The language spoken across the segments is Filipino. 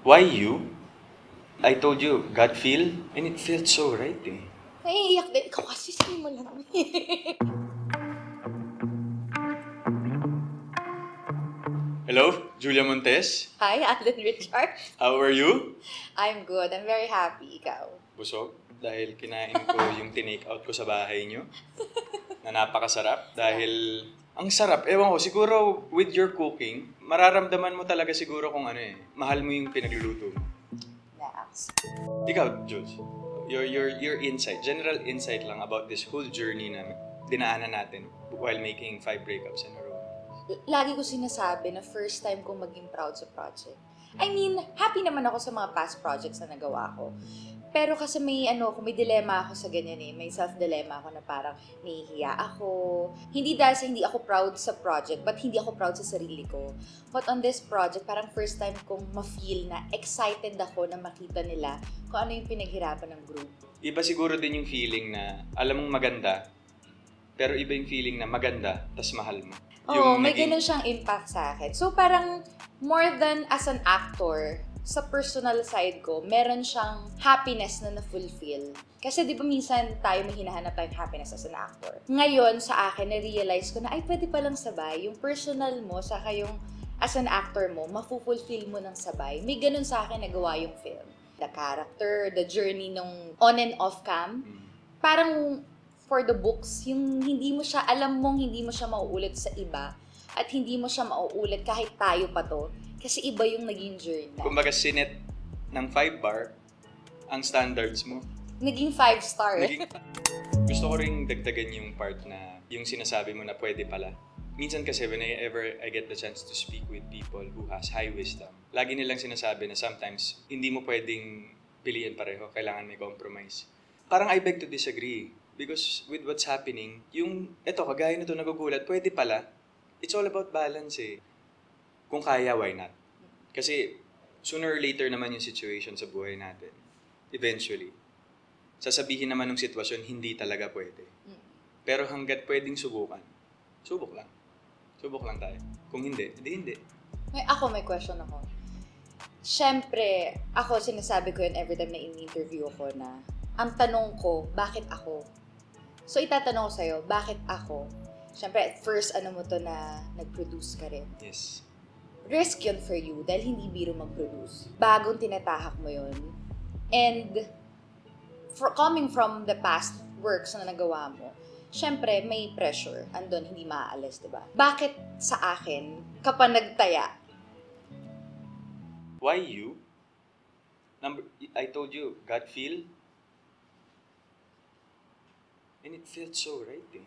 Why you? I told you, gut feel, and it felt so right eh. Naiiyak din. Ikaw kasi mo lang. Hello, Julia Montes. Hi, Alan Richard. How are you? I'm good. I'm very happy. Ikaw? Busog dahil kinain ko yung tinake out ko sa bahay nyo na napakasarap dahil ang sarap. Ewan ko, siguro with your cooking, mararamdaman mo talaga siguro kung ano eh, mahal mo yung pinagluluto mo. Relax. Ikaw, Jules, your insight, general insight lang about this whole journey na dinaanan natin while making 5 breakups in a row. Lagi ko sinasabi na first time kong maging proud sa project. I mean, happy naman ako sa mga past projects na nagawa ko. Pero kasi may dilemma ako sa ganyan eh. May self-dilemma ako na parang nahihiya ako. Hindi dahil sa hindi ako proud sa project, but hindi ako proud sa sarili ko. But on this project, parang first time kong ma-feel na excited ako na makita nila kung ano yung pinaghirapan ng group. Iba siguro din yung feeling na alam mong maganda, pero iba yung feeling na maganda, tas mahal mo. Oo, may ganun siyang impact sa akin. So parang more than as an actor, sa personal side ko, meron siyang happiness na na-fulfill. Kasi di ba minsan tayo may hinahanap tayong happiness as an actor. Ngayon, sa akin, na-realize ko na ay pwede palang sabay. Yung personal mo, saka yung as an actor mo, mafu-fulfill mo ng sabay. May ganun sa akin nagawa yung film. The character, the journey nung on and off cam, parang for the books, yung hindi mo siya, alam mong hindi mo siya mauulit sa iba at hindi mo siya mauulit kahit tayo pa to. Kasi iba yung naging journey. Kumbaga, sinet ng 5 bar, ang standards mo. Naging 5-star. Gusto ko ring dagdagan yung part na, yung sinasabi mo na pwede pala. Minsan kasi whenever I get the chance to speak with people who has high wisdom, lagi nilang sinasabi na sometimes, hindi mo pwedeng piliin pareho, kailangan may compromise. Parang I beg to disagree. Because with what's happening, yung, eto, kagaya nito nagugulat, pwede pala. It's all about balance eh. Kung kaya, why not? Kasi sooner or later naman yung situation sa buhay natin. Eventually. Sasabihin naman ng sitwasyon, hindi talaga pwede. Pero hanggat pwedeng subukan, subok lang. Subok lang tayo. Kung hindi, hindi. May question ako. Siyempre, ako sinasabi ko yun every time na in-interview ko na ang tanong ko, bakit ako? So itatanong ko sa'yo, bakit ako? Siyempre, at first, ano mo to na nag-produce ka rin. Yes. Risk yun for you dahil hindi biro mag-produce. Bagong tinatahak mo yun. And coming from the past works na nagawa mo, syempre may pressure. Andun, hindi maaalis, diba? Bakit sa akin, kapag nagtaya? Why you? I told you, gut feel. And it felt so right eh.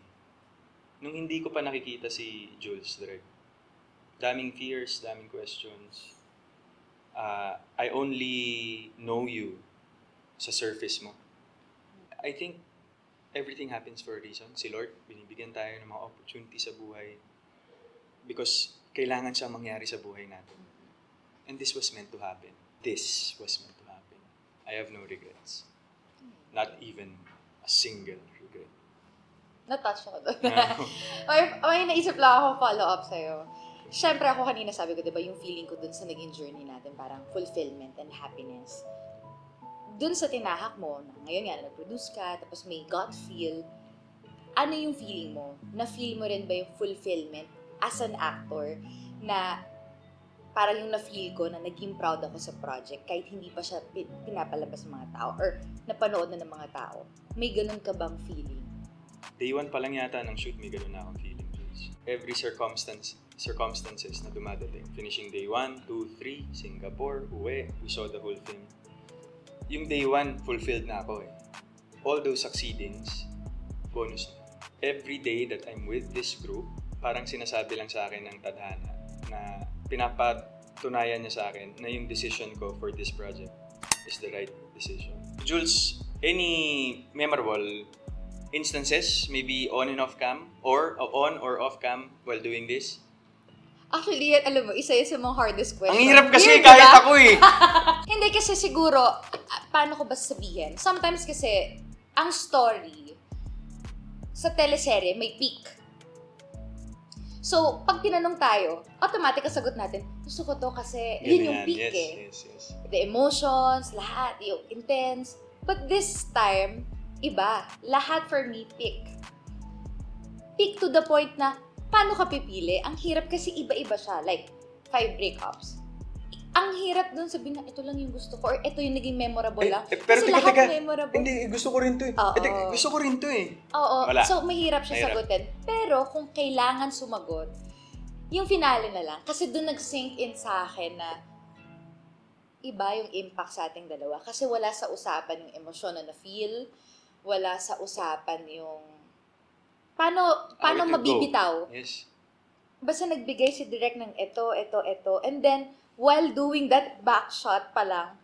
Nung hindi ko pa nakikita si Jules direct. Daming fears, daming questions. I only know you sa surface mo. I think everything happens for a reason. Si Lord, binibigyan tayo ng mga opportunity sa buhay because kailangan siyang mangyari sa buhay natin. And this was meant to happen. This was meant to happen. I have no regrets. Not even a single regret. Na-touch ako doon. May naisip lang ako follow-up sa'yo. Siyempre ako kanina sabi ko, diba, yung feeling ko dun sa naging journey natin, parang fulfillment and happiness. Dun sa tinahak mo, na ngayon nga, nag-produce ka, tapos may gut feel, ano yung feeling mo? Na-feel mo rin ba yung fulfillment as an actor na parang yung na-feel ko na naging proud ako sa project kahit hindi pa siya pinapalabas ng mga tao or napanood na ng mga tao? May ganun ka bang feeling? Day 1 pa lang yata ng shoot, may ganun na akong feeling, Jules. Every circumstances na dumadating. Finishing day 1, 2, 3, Singapore, uwi, we saw the whole film. Yung day 1, fulfilled na ako eh. All those succeedings, bonus na. Every day that I'm with this group, parang sinasabi lang sa akin ng tadhana na pinapatunayan niya sa akin na yung decision ko for this project is the right decision. Jules, any memorable instances, maybe on and off cam, or on or off cam while doing this? Actually, alam mo, isa yun sa mga hardest question. Ang hirap kasi kahit ako eh. Hindi kasi siguro, paano ko ba sabihin? Sometimes kasi, ang story sa teleserye may peak. So, pag tinanong tayo, automatic ang sagot natin, gusto ko to kasi yun yung peak Yes. The emotions, lahat, yung intense. But this time, iba. Lahat for me, peak. Peak to the point na, paano ka pipili? Ang hirap kasi iba-iba siya. Like, 5 breakups. Ang hirap dun sabihin na, ito lang yung gusto ko or ito yung naging memorable lang. Pero Kasi lahat memorable. Hindi, gusto ko rin to eh. Oo. Gusto ko rin to eh. Oo. Wala. So, mahirap siya Mahirap. sagutin. Pero, kung kailangan sumagot, yung finale na lang. Kasi dun nag-sink in sa akin na iba yung impact sa ating dalawa. Kasi wala sa usapan yung emosyon na na-feel. Wala sa usapan yung paano How it would mabibitaw. go. Yes. Basta nagbigay si Direk ng ito. And then, while doing that back shot pa lang,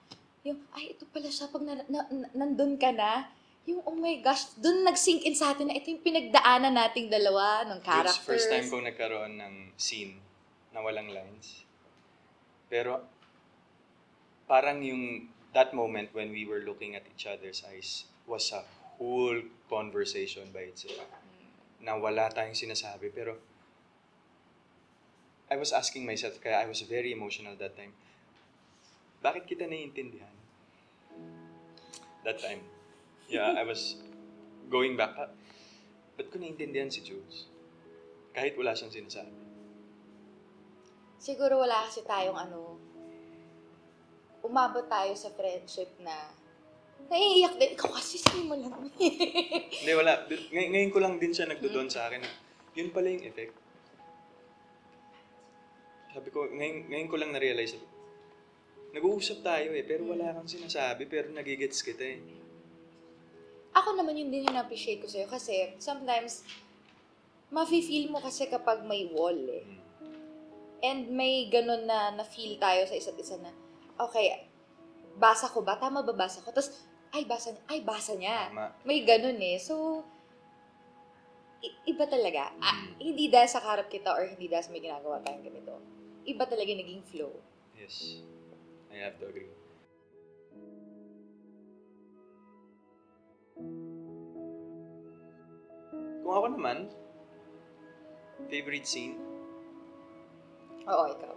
yung, ay, ito pala siya pag nandun ka na, yung, oh my gosh, dun nag-sink in sa atin na ito yung pinagdaanan nating dalawa, ng characters. First time ko nagkaroon ng scene na walang lines. Pero, parang yung, that moment when we were looking at each other's eyes was a whole conversation by itself. Na wala tayong sinasabi, pero I was asking myself, kaya I was very emotional that time, bakit kita naiintindihan? That time. Yeah, I was going back, ba't ko naiintindihan si Jules? Kahit wala siyang sinasabi. Siguro wala kasi tayong umabot tayo sa friendship na naiiyak din. Ikaw kasi sabi mo lang. Hindi, wala. Ngayon ko lang din siya nagdodon sa akin. Yun pala yung effect. Sabi ko, ngayon ko lang na-realize, nag-uusap tayo pero wala kang sinasabi, pero nagigets kita eh. Ako naman yun din yung na-appreciate ko sa'yo kasi sometimes, mafe-feel mo kasi kapag may wall eh. And may ganun na na-feel tayo sa isa't isa na, okay, basa ko ba? Tama ba basa ko? Tapos, basa niya. Tama. May ganun eh. So, iba talaga. Hindi dahil sa karap kita or hindi dahil sa may ginagawa tayong ganito. Iba talaga yung naging flow. Yes, I have to agree. Kung ako naman, favorite scene, Oo, ikaw.